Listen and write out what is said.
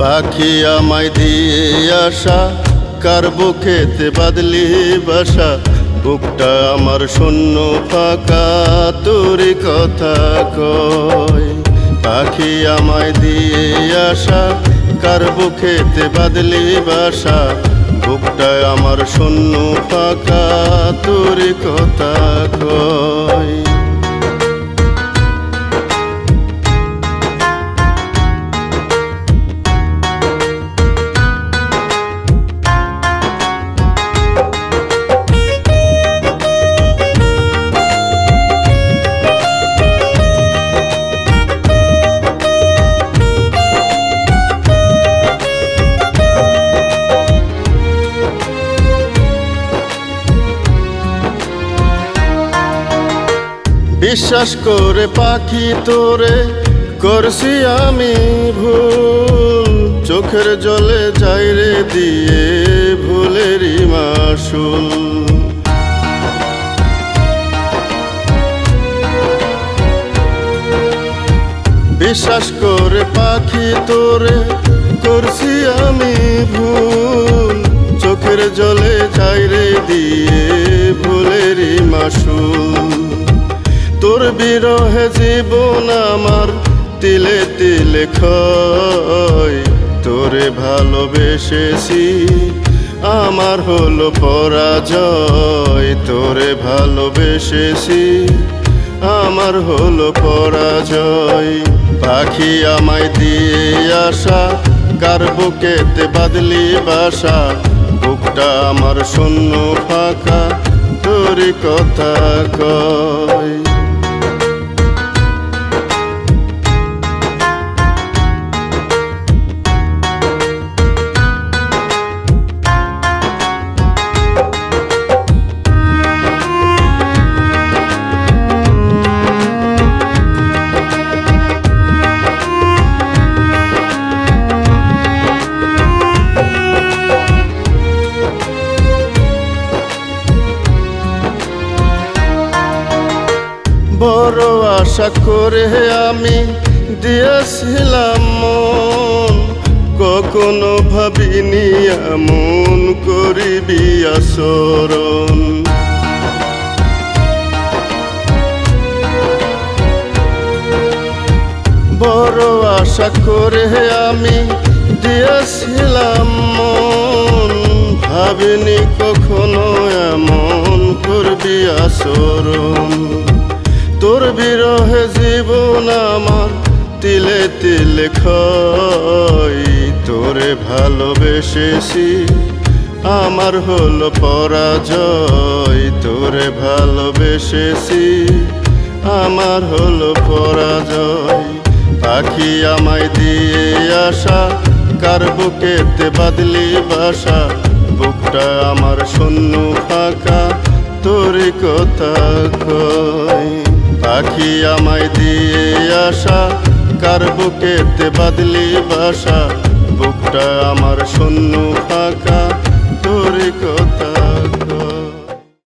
পাখি আমায় দিয়ে আসা কার বুকেতে বাদলি বাসা, বুকটা আমার শূন্য ফাঁকা তোরই কথা কয়। পাখি আমায় দিয়ে আসা কার বুকেতে বাদলি বাসা, বুকটা আমার শূন্য ফাঁকা তোরই কথা কয়। বিশ্বাস করে পাখি তোরে করছি আমি ভুল, চোখের জলে যাই রে দিয়ে ভুলেরই মাসুল। বিশ্বাস করে পাখি তোরে করছি আমি ভুল, চোখের জলে যাই রে দিয়ে ভুলেরই মাসুল। তোর বিরহে জীবন আমার তিলে তিলে ক্ষয়, তোরে ভালোবেসেছি আমার হলো পরাজয়। তোরে ভালোবেসেছি আমার হলো পরাজয়। পাখি আমায় দিয়ে আসা কার বুকেতে বাদলি বাসা, বুকটা আমার শূন্য ফাঁকা তোরই কথা কয়। বড় আশা করে আমি দিয়েছিলাম মন, কখনো ভাবিনি এমন করিবি আচরণ। বড় আশা করে আমি দিয়েছিলাম মন, ভাবিনি কখনো এমন করবি আচরণ। তোর বিরহে জীবন আমার তিলে তিলে ক্ষয়, তোরে ভালোবেসেছি আমার হলো পরাজয়। তোরে ভালোবেসেছি আমার হলো পরাজয়। পাখি আমায় দিয়ে আসা কার বুকেতে বাদলি বাসা, বুকটা আমার শূন্য ফাঁকা তোরই কথা কয়। পাখি আমায় দিয়ে আসা কার বুকেতে বাদলি বাসা, বুকটা আমার শূন্য